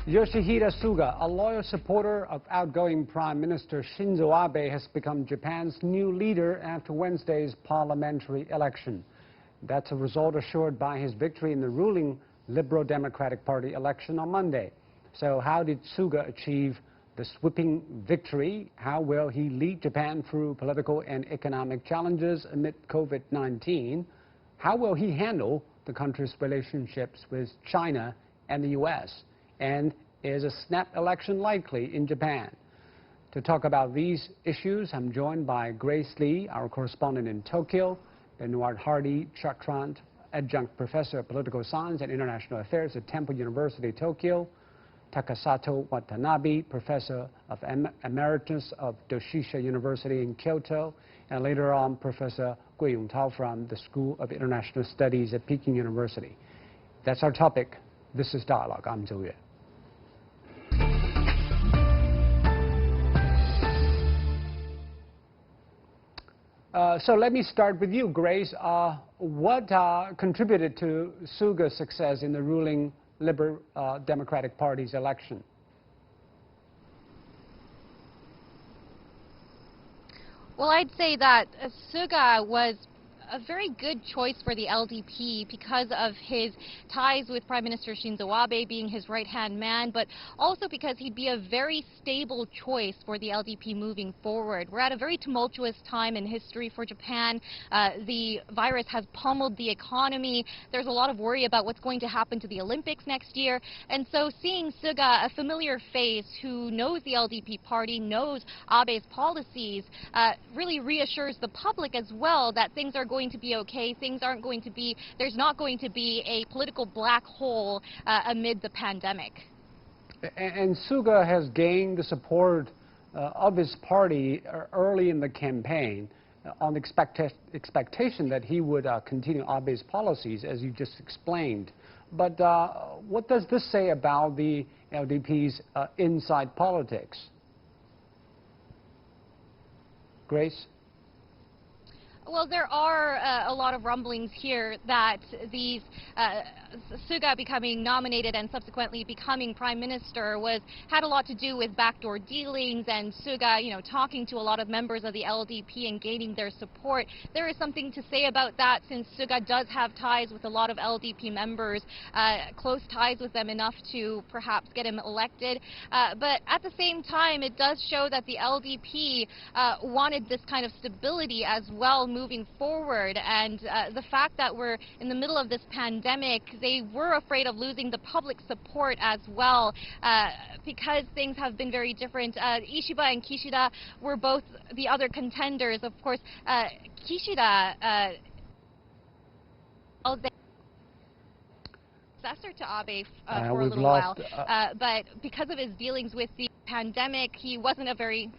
Yoshihide Suga, a loyal supporter of outgoing Prime Minister Shinzo Abe, has become Japan's new leader after Wednesday's parliamentary election. That's a result assured by his victory in the ruling Liberal Democratic Party election on Monday. So how did Suga achieve the sweeping victory? How will he lead Japan through political and economic challenges amid COVID-19? How will he handle the country's relationships with China and the U.S.? And is a snap election likely in Japan? To talk about these issues, I'm joined by Grace Lee, our correspondent in Tokyo, Benoit Hardy-Chartrand, adjunct professor of political science and international affairs at Temple University, Tokyo, Takasato Watanabe, professor of emeritus of Doshisha University in Kyoto, and later on Professor Gui Yongtao from the School of International Studies at Peking University. That's our topic. This is Dialogue. I'm Zhou Yue. So let me start with you, Grace. What contributed to Suga's success in the ruling Liberal Democratic Party's election? Well, I'd say that Suga was a very good choice for the LDP because of his ties with Prime Minister Shinzo Abe being his right-hand man, but also because he'd be a very stable choice for the LDP moving forward. We're at a very tumultuous time in history for Japan. The virus has pummeled the economy. There's a lot of worry about what's going to happen to the Olympics next year. And so seeing Suga, a familiar face who knows the LDP party, knows Abe's policies, really reassures the public as well that things are going to be okay, things aren't going to be, there's not going to be a political black hole amid the pandemic. And Suga has gained the support of his party early in the campaign on the expectation that he would continue Abe's policies, as you just explained. But what does this say about the LDP's inside politics? Grace? Well, there are a lot of rumblings here that these Suga becoming nominated and subsequently becoming prime minister had a lot to do with backdoor dealings, and Suga, talking to a lot of members of the LDP and gaining their support. There is something to say about that, since Suga does have ties with a lot of LDP members, close ties with them enough to perhaps get him elected. But at the same time, it does show that the LDP wanted this kind of stability as well moving forward, and the fact that we're in the middle of this pandemic, they were afraid of losing the public support as well, because things have been very different. Ishiba and Kishida were both the other contenders. Of course, Kishida successor to Abe for a little while, but because of his dealings with the pandemic, he wasn't a very...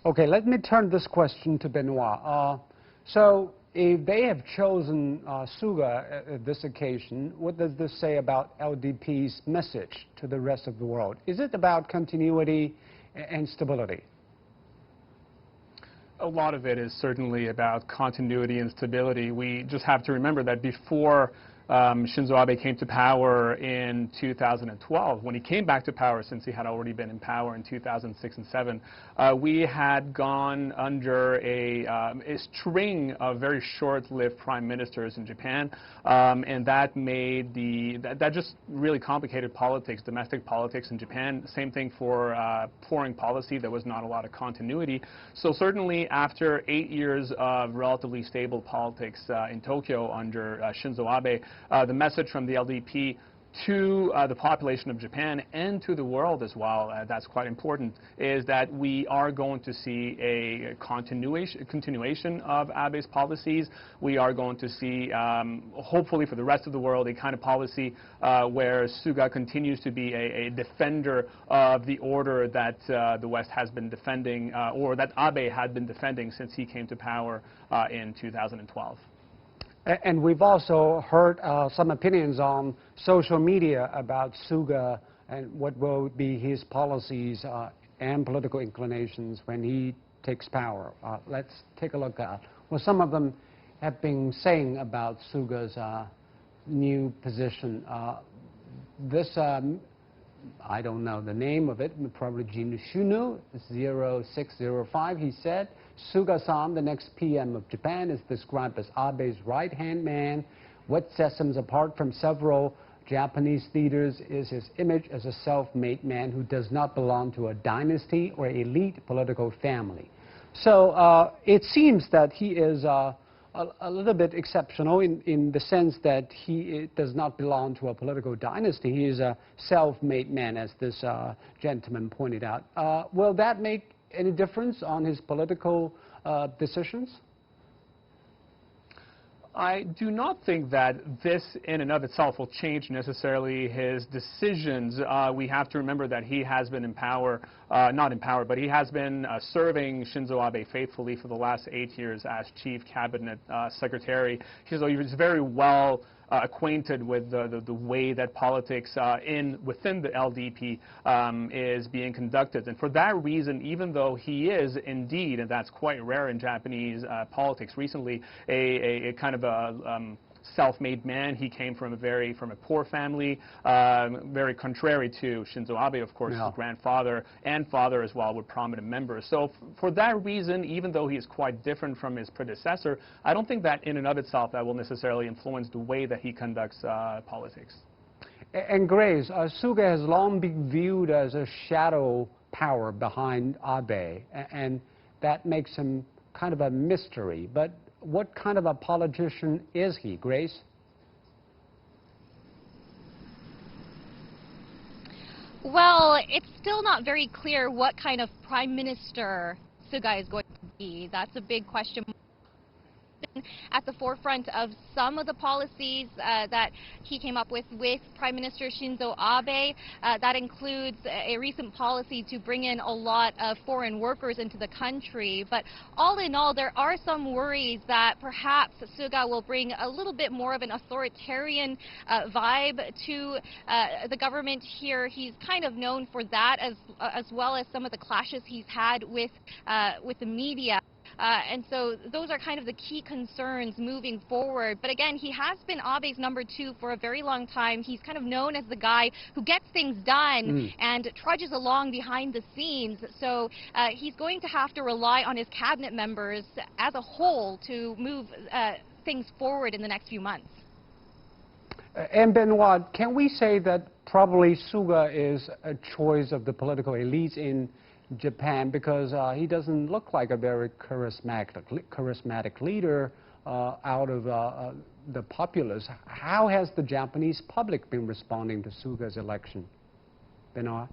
Okay, let me turn this question to Benoit. So if they have chosen Suga at this occasion, what does this say about LDP's message to the rest of the world? Is it about continuity and stability? A lot of it is certainly about continuity and stability. We just have to remember that before Shinzo Abe came to power in 2012. When he came back to power, since he had already been in power in 2006 and 2007, we had gone under a string of very short-lived prime ministers in Japan, and that made that just really complicated politics, domestic politics in Japan. Same thing for foreign policy. There was not a lot of continuity. So certainly after 8 years of relatively stable politics in Tokyo under Shinzo Abe, the message from the LDP to the population of Japan and to the world as well, that's quite important, is that we are going to see a continuation of Abe's policies. We are going to see, hopefully for the rest of the world, a kind of policy where Suga continues to be a defender of the order that the West has been defending, or that Abe had been defending since he came to power in 2012. And we've also heard some opinions on social media about Suga and what will be his policies and political inclinations when he takes power. Let's take a look at what some of them have been saying about Suga's new position. this, I don't know the name of it, probably Jinshunu 0605, he said, Suga-san, the next PM of Japan, is described as Abe's right-hand man. What sets him apart from several Japanese leaders is his image as a self-made man who does not belong to a dynasty or elite political family. So it seems that he is a little bit exceptional in the sense that he does not belong to a political dynasty. He is a self-made man, as this gentleman pointed out. Will that make any difference on his political decisions? I do not think that this in and of itself will change necessarily his decisions. We have to remember that he has been in power, not in power, but he has been serving Shinzo Abe faithfully for the last 8 years as chief cabinet secretary. So he was very well acquainted with the way that politics within the LDP is being conducted. And for that reason, even though he is indeed, and that's quite rare in Japanese politics recently, a kind of a self-made man. He came from a poor family, very contrary to Shinzo Abe, of course. Yeah. His grandfather and father as well were prominent members. So for that reason, even though he is quite different from his predecessor, I don't think that in and of itself that will necessarily influence the way that he conducts politics. And Grace, Suga has long been viewed as a shadow power behind Abe, and that makes him kind of a mystery. But what kind of a politician is he, Grace? Well, it's still not very clear what kind of prime minister Suga is going to be. That's a big question at the forefront of some of the policies that he came up with Prime Minister Shinzo Abe. That includes a recent policy to bring in a lot of foreign workers into the country. But all in all, there are some worries that perhaps Suga will bring a little bit more of an authoritarian vibe to the government here. He's kind of known for that, as well as some of the clashes he's had with the media. And so those are kind of the key concerns moving forward. But again, he has been Abe's #2 for a very long time. He's kind of known as the guy who gets things done and trudges along behind the scenes. So he's going to have to rely on his cabinet members as a whole to move things forward in the next few months. And Benoit, can we say that probably Suga is a choice of the political elites in Japan, because he doesn't look like a very charismatic leader out of the populace? How has the Japanese public been responding to Suga's election? Benoit?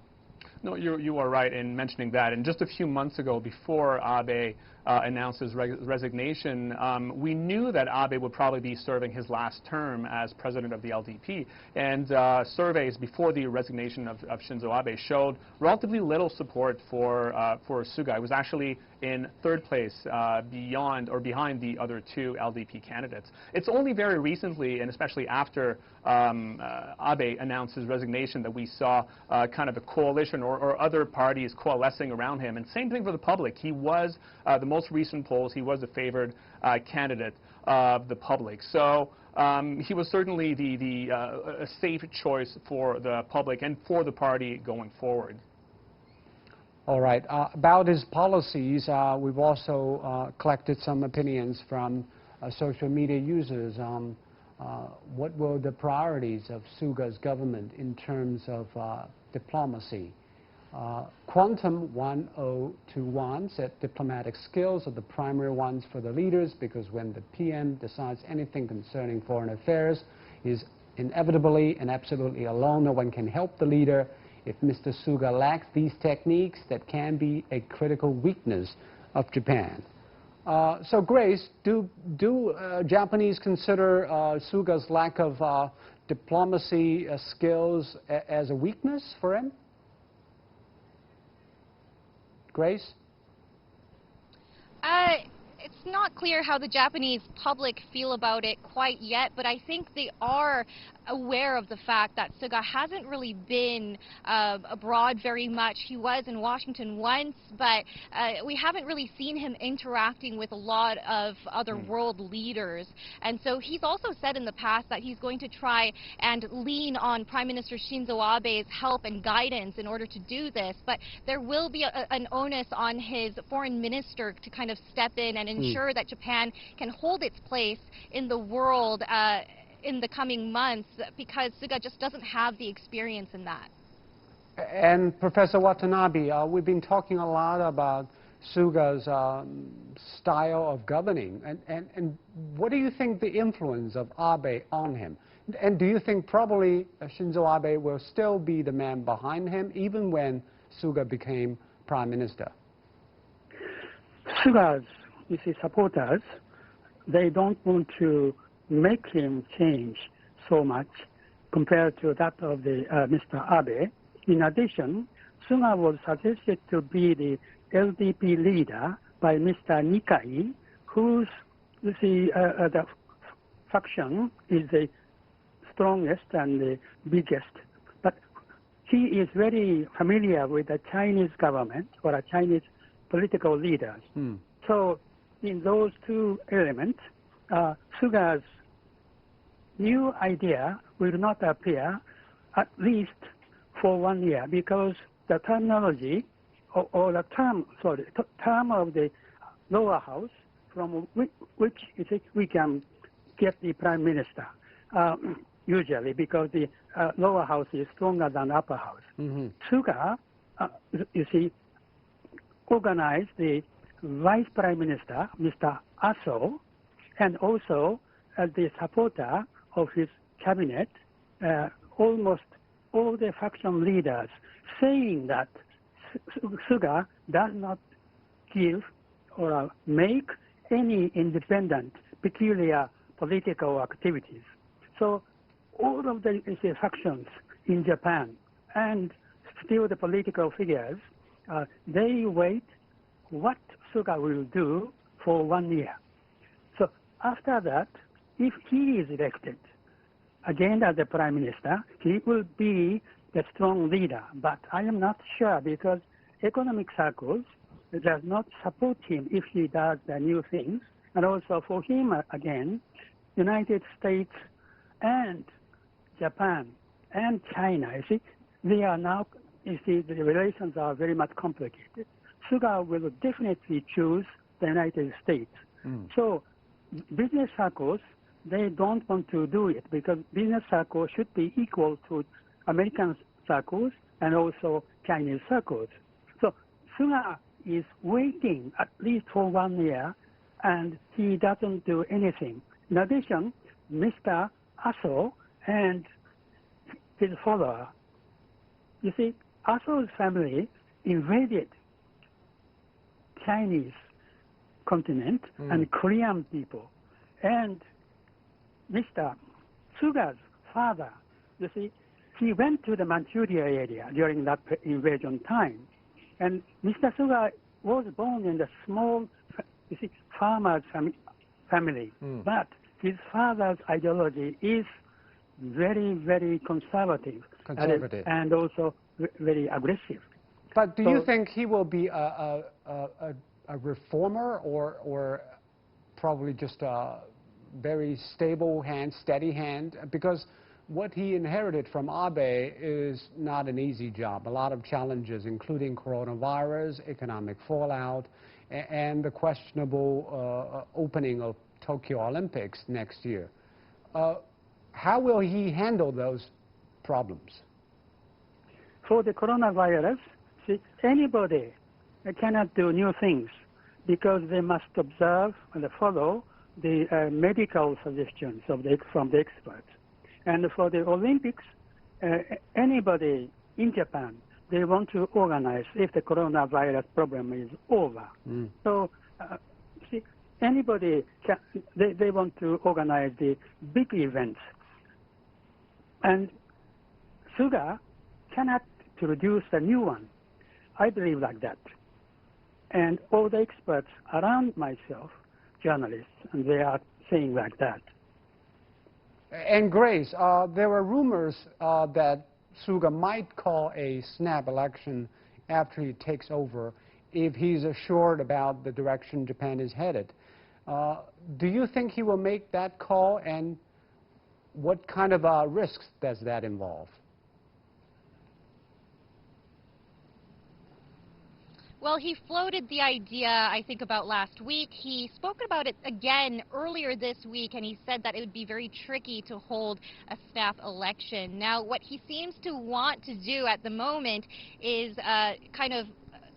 No, you are right in mentioning that. And just a few months ago, before Abe announced his resignation, we knew that Abe would probably be serving his last term as president of the LDP. And surveys before the resignation of Shinzo Abe showed relatively little support for Suga. It was actually in third place behind the other two LDP candidates. It's only very recently, and especially after Abe announced his resignation, that we saw kind of a coalition or other parties coalescing around him. And same thing for the public. He was, the most recent polls, he was the favored candidate of the public. So he was certainly a safe choice for the public and for the party going forward. All right. About his policies, we've also collected some opinions from social media users. What were the priorities of Suga's government in terms of diplomacy? Quantum 1021 said diplomatic skills are the primary ones for the leaders, because when the PM decides anything concerning foreign affairs, he's inevitably and absolutely alone. No one can help the leader. If Mr. Suga lacks these techniques, that can be a critical weakness of Japan. So, Grace, do Japanese consider Suga's lack of diplomacy skills as a weakness for him? Grace? It's not clear how the Japanese public feel about it quite yet, but I think they are aware of the fact that Suga hasn't really been abroad very much. He was in Washington once, but we haven't really seen him interacting with a lot of other world leaders. And so he's also said in the past that he's going to try and lean on Prime Minister Shinzo Abe's help and guidance in order to do this. But there will be an onus on his foreign minister to kind of step in and ensure that Japan can hold its place in the world in the coming months, because Suga just doesn't have the experience in that. And Professor Watanabe, we've been talking a lot about Suga's style of governing. And what do you think the influence of Abe on him? And do you think probably Shinzo Abe will still be the man behind him, even when Suga became Prime Minister? Suga's, supporters, they don't want to make him change so much compared to that of the Mr. Abe. In addition, Suga was suggested to be the LDP leader by Mr. Nikai, whose the faction is the strongest and the biggest. But he is very familiar with the Chinese government or the Chinese political leaders. So in those two elements, Suga's new idea will not appear at least for 1 year, because the terminology or the term of the lower house from which we can get the prime minister usually, because the lower house is stronger than upper house. Suga, organized the vice prime minister, Mr. Aso, and also as the supporter of his cabinet, almost all the faction leaders, saying that Suga does not give or make any independent, peculiar political activities. So all of the factions in Japan and still the political figures, they wait what Suga will do for 1 year. So after that, if he is elected again as the prime minister, he will be the strong leader. But I am not sure, because economic circles does not support him if he does the new things. And also for him, again, United States and Japan and China, they are now, the relations are very much complicated. Suga will definitely choose the United States. So business circles, they don't want to do it, because business circles should be equal to American circles and also Chinese circles. So Suga is waiting at least for 1 year, and he doesn't do anything. In addition, Mr. Aso and his follower, Aso's family invaded Chinese continent and Korean people. And Mr. Suga's father, he went to the Manchuria area during that invasion time. And Mr. Suga was born in the small, farmer's family. But his father's ideology is very, very conservative. And also very aggressive. But do you think he will be a reformer, or probably just a very stable hand, steady hand? Because what he inherited from Abe is not an easy job. A lot of challenges, including coronavirus, economic fallout, and the questionable opening of Tokyo Olympics next year. How will he handle those problems? For the coronavirus, anybody cannot do new things, because they must observe and follow the medical suggestions from the experts. And for the Olympics, anybody in Japan, they want to organize if the coronavirus problem is over. So, anybody, they want to organize the big events. And Suga cannot produce a new one. I believe like that. And all the experts around myself, journalists, and they are saying like that. And Grace, there were rumors that Suga might call a snap election after he takes over if he's assured about the direction Japan is headed. Do you think he will make that call, and what kind of risks does that involve? Well, he floated the idea, I think, about last week. He spoke about it again earlier this week, and he said that it would be very tricky to hold a snap election. Now, what he seems to want to do at the moment is kind of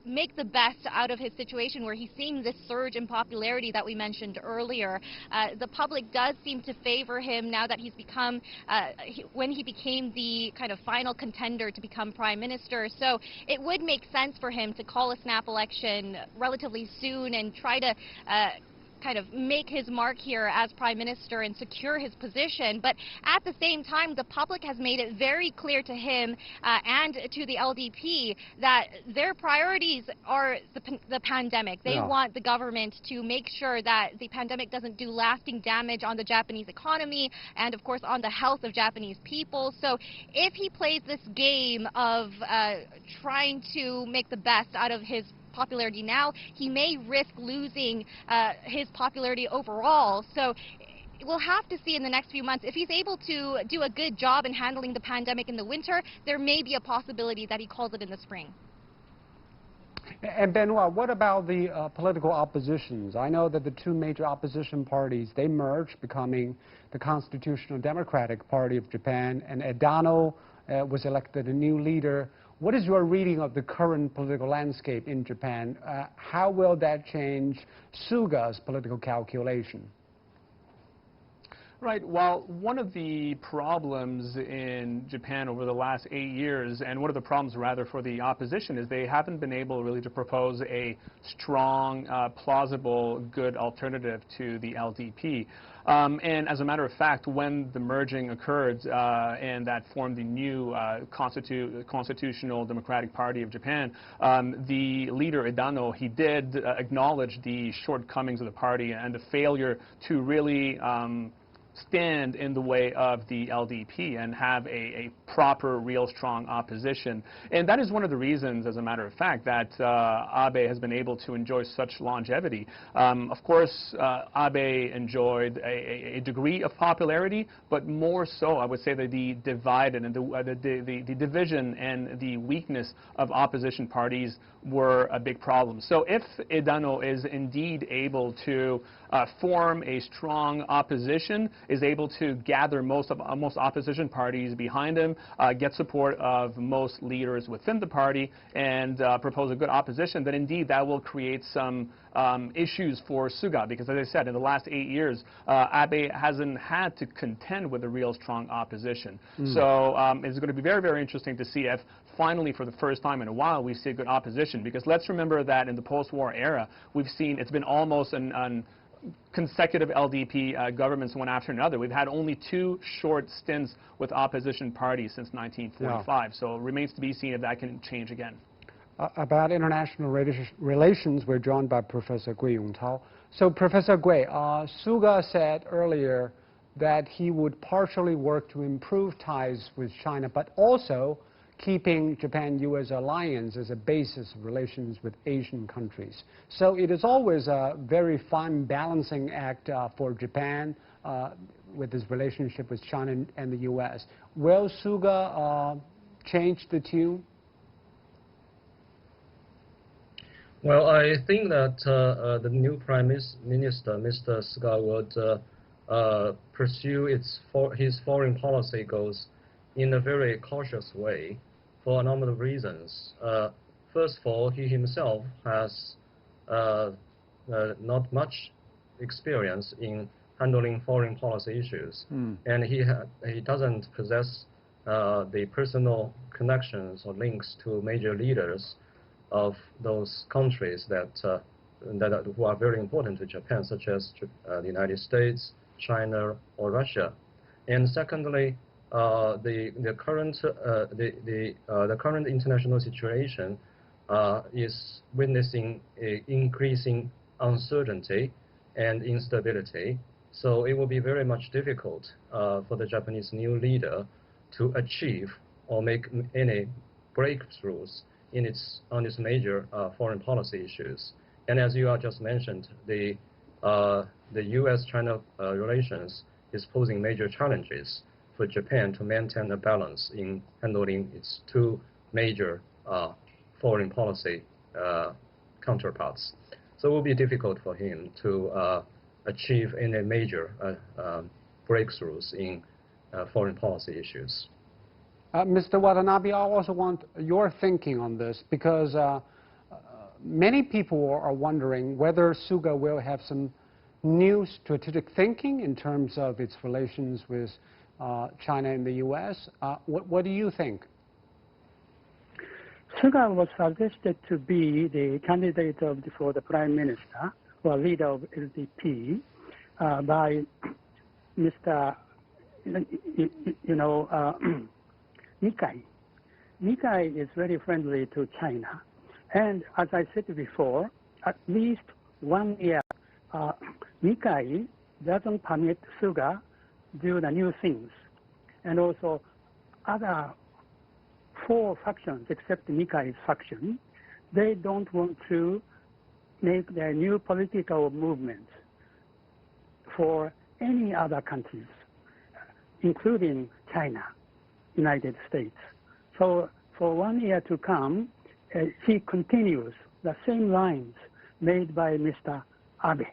make the best out of his situation where he's seeing this surge in popularity that we mentioned earlier. The public does seem to favor him now that he's become, when he became the kind of final contender to become prime minister. So it would make sense for him to call a snap election relatively soon and try to kind of make his mark here as prime minister and secure his position. But at the same time, the public has made it very clear to him and to the LDP that their priorities are the pandemic. They want the government to make sure that the pandemic doesn't do lasting damage on the Japanese economy and, of course, on the health of Japanese people. So if he plays this game of trying to make the best out of his popularity now, he may risk losing his popularity overall. So we'll have to see in the next few months. If he's able to do a good job in handling the pandemic in the winter, there may be a possibility that he calls it in the spring. And Benoit, what about the political oppositions? I know that the two major opposition parties, they merged, becoming the Constitutional Democratic Party of Japan, and Edano was elected a new leader. What is your reading of the current political landscape in Japan? How will that change Suga's political calculation? Right. Well, one of the problems in Japan over the last 8 years, and one of the problems rather for the opposition, is they haven't been able really to propose a strong, plausible, good alternative to the LDP. And as a matter of fact, when the merging occurred and that formed the new Constitutional Democratic Party of Japan, the leader Edano, he did acknowledge the shortcomings of the party and the failure to really stand in the way of the LDP and have a proper, real, strong opposition. And that is one of the reasons, as a matter of fact, that Abe has been able to enjoy such longevity. Of course, Abe enjoyed a degree of popularity, but more so, I would say that the divided and the division and the weakness of opposition parties were a big problem. So if Edano is indeed able to form a strong opposition, is able to gather most opposition parties behind him, get support of most leaders within the party, and propose a good opposition, then indeed that will create some issues for Suga, because as I said, in the last 8 years, Abe hasn't had to contend with a real strong opposition. So it's going to be very, very interesting to see if finally, for the first time in a while, we see a good opposition, because let's remember that in the post-war era, we've seen it's been almost an consecutive LDP governments one after another. We've had only 2 short stints with opposition parties since 1945. So it remains to be seen if that can change again. About international relations, we're joined by Professor Gui Yongtao. So, Professor Gui, Suga said earlier that he would partially work to improve ties with China, but also keeping Japan-U.S. alliance as a basis of relations with Asian countries. So it is always a very fine balancing act for Japan with his relationship with China and the U.S. Will Suga change the tune? Well, I think that the new Prime Minister, Mr. Suga, would pursue his foreign policy goals in a very cautious way for a number of reasons. First of all, he himself has not much experience in handling foreign policy issues, and he doesn't possess the personal connections or links to major leaders of those countries who are very important to Japan, such as the United States, China, or Russia. And secondly, the current international situation is witnessing increasing uncertainty and instability. So it will be very much difficult for the Japanese new leader to achieve or make any breakthroughs on its major foreign policy issues. And as you just mentioned, the U.S.-China relations is posing major challenges for Japan to maintain a balance in handling its two major foreign policy counterparts. So it will be difficult for him to achieve any major breakthroughs in foreign policy issues. Mr. Watanabe, I also want your thinking on this, because many people are wondering whether Suga will have some new strategic thinking in terms of its relations with China and the U.S. What do you think? Suga was suggested to be the candidate for the Prime Minister or leader of LDP by Mr. Nikkei. Nikkei is very friendly to China. And as I said before, at least 1 year, Nikkei doesn't permit Suga do the new things. And also other 4 factions, except Nikkei's faction, they don't want to make their new political movements for any other countries, including China, United States. So for 1 year to come, he continues the same lines made by Mr. Abe.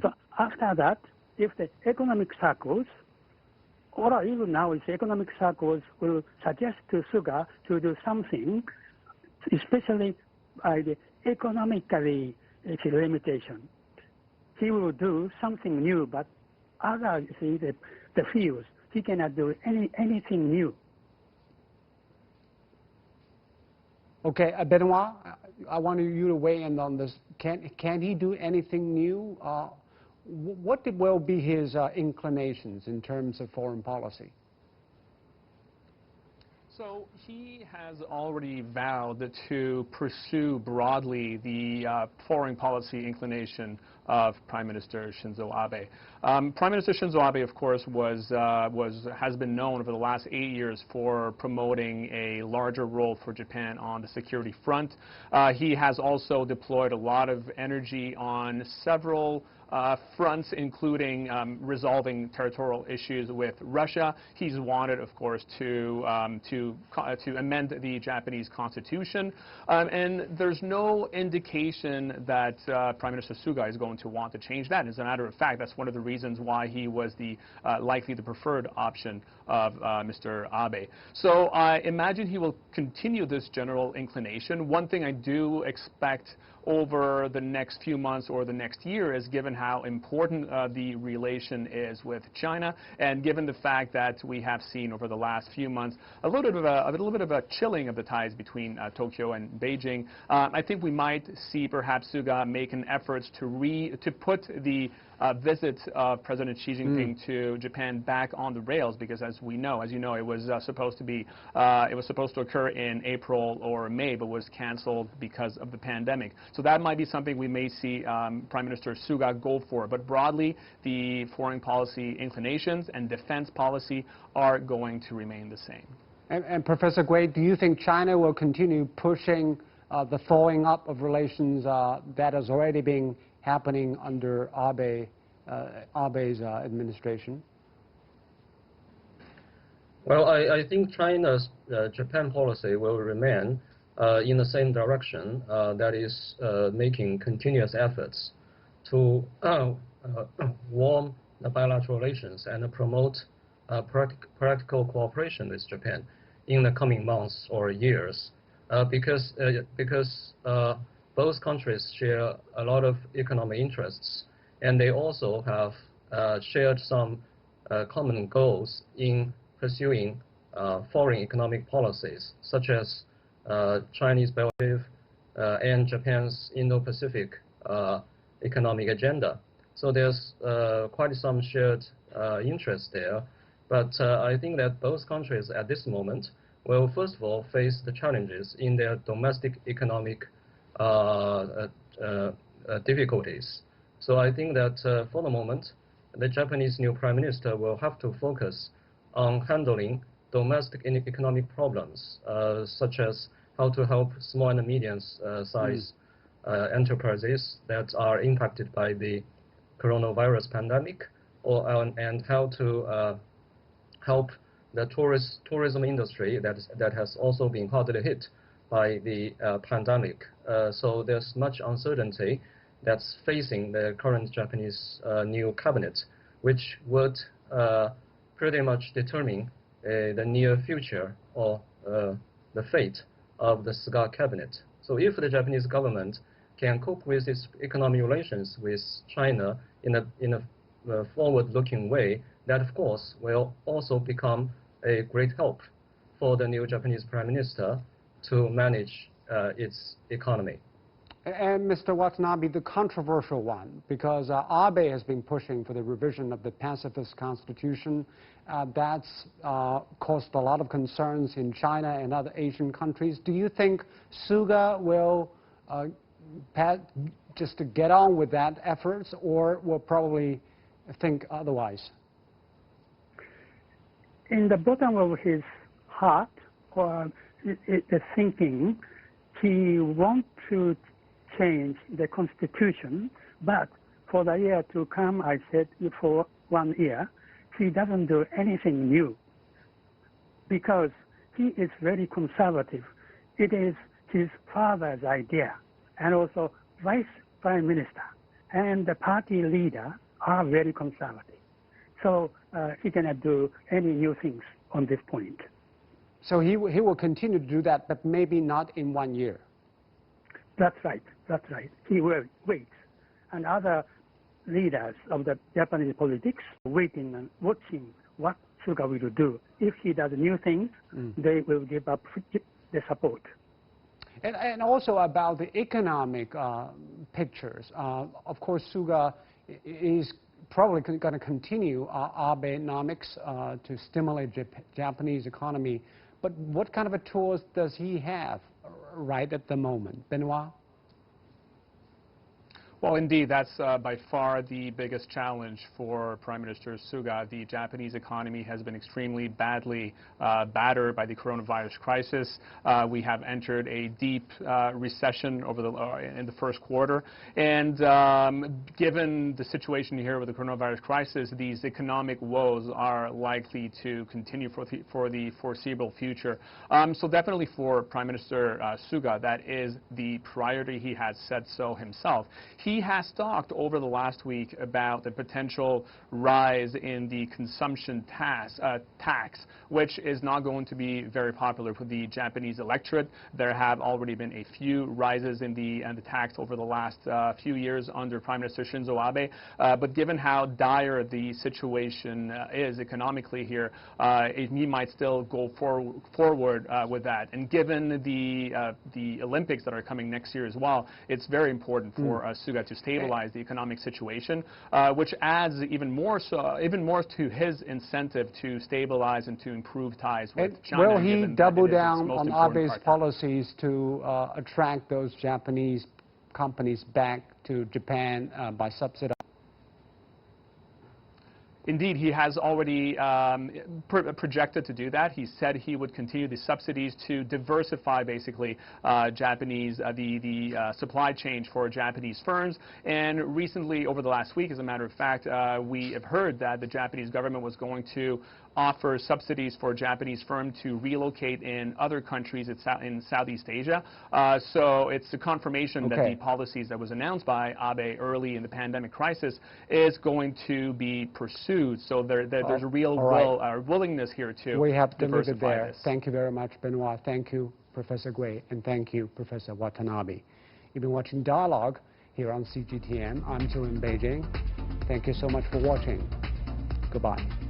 So after that, if the economic circles, or even now if the economic circles will suggest to Suga to do something, especially by the economically limitation, he will do something new, but other, the fields, he cannot do anything new. Okay, Benoit, I want you to weigh in on this. Can he do anything new? What will be his inclinations in terms of foreign policy? So he has already vowed to pursue broadly the foreign policy inclination of Prime Minister Shinzo Abe. Prime Minister Shinzo Abe, of course, has been known over the last 8 years for promoting a larger role for Japan on the security front. He has also deployed a lot of energy on several fronts, including resolving territorial issues with Russia. He's wanted, of course, to amend the Japanese constitution, and there's no indication that Prime Minister Suga is going to want to change that. As a matter of fact, that's one of the reasons why he was likely the preferred option of Mr. Abe. So I imagine he will continue this general inclination. One thing I do expect over the next few months or the next year is, given how important the relation is with China, and given the fact that we have seen over the last few months a little bit of a chilling of the ties between Tokyo and Beijing, I think we might see perhaps Suga make an effort to put the visit of President Xi Jinping to Japan back on the rails, because as you know, it was supposed to occur in April or May, but was canceled because of the pandemic. So that might be something we may see Prime Minister Suga go for. But broadly, the foreign policy inclinations and defense policy are going to remain the same. And Professor Gui, do you think China will continue pushing the thawing up of relations that has already been happening under Abe's administration? Well, I think China's Japan policy will remain in the same direction, that is making continuous efforts to warm the bilateral relations and promote practical cooperation with Japan in the coming months or years, because both countries share a lot of economic interests, and they also have shared some common goals in pursuing foreign economic policies, such as Chinese Belt and Road and Japan's Indo-Pacific economic agenda. So there's quite some shared interest there. But I think that both countries at this moment will first of all face the challenges in their domestic economic difficulties. So I think that for the moment, the Japanese new prime minister will have to focus on handling domestic economic problems, such as how to help small and medium-sized enterprises that are impacted by the coronavirus pandemic, and how to help the tourism industry that has also been hardly hit by the pandemic. So there's much uncertainty that's facing the current Japanese new cabinet, which would pretty much determine the near future or the fate of the Suga cabinet. So if the Japanese government can cope with its economic relations with China in a forward-looking way, that of course will also become a great help for the new Japanese prime minister to manage its economy. And Mr. Watanabe, the controversial one, because Abe has been pushing for the revision of the pacifist constitution. That's caused a lot of concerns in China and other Asian countries. Do you think Suga will just to get on with that efforts, or will probably think otherwise? In the bottom of his heart, or the thinking, he wants to change the constitution, but for the year to come, I said for 1 year, he doesn't do anything new because he is very conservative. It is his father's idea, and also vice prime minister and the party leader are very conservative. So he cannot do any new things on this point. So he will continue to do that, but maybe not in 1 year. That's right. That's right. He will wait. And other leaders of the Japanese politics waiting and watching what Suga will do. If he does new things, they will give up the support. And also about the economic pictures. Of course, Suga is probably going to continue Abenomics to stimulate Japanese economy. But what kind of a tools does he have right at the moment? Benoit? Well, indeed, that's by far the biggest challenge for Prime Minister Suga. The Japanese economy has been extremely badly battered by the coronavirus crisis. We have entered a deep recession in the first quarter. And given the situation here with the coronavirus crisis, these economic woes are likely to continue for the foreseeable future. So definitely for Prime Minister Suga, that is the priority. He has said so himself. He has talked over the last week about the potential rise in the consumption tax, which is not going to be very popular for the Japanese electorate. There have already been a few rises in the tax over the last few years under Prime Minister Shinzo Abe. But given how dire the situation is economically here, he might still go forward with that. And given the Olympics that are coming next year as well, it's very important for Suga to stabilize the economic situation, which adds even more to his incentive to stabilize and to improve ties with China. Will he double down on Abe's policies to attract those Japanese companies back to Japan by subsidizing? Indeed, he has already projected to do that. He said he would continue the subsidies to diversify, basically, the supply chain for Japanese firms. And recently, over the last week, as a matter of fact, we have heard that the Japanese government was going to offer subsidies for Japanese firms to relocate in other countries in Southeast Asia. So it's a confirmation that the policies that was announced by Abe early in the pandemic crisis is going to be pursued. So there's a real willingness here to we have to leave it there. This. Thank you very much, Benoit. Thank you, Professor Gui, and thank you, Professor Watanabe. You've been watching Dialogue here on CGTN. I'm Joe in Beijing. Thank you so much for watching. Goodbye.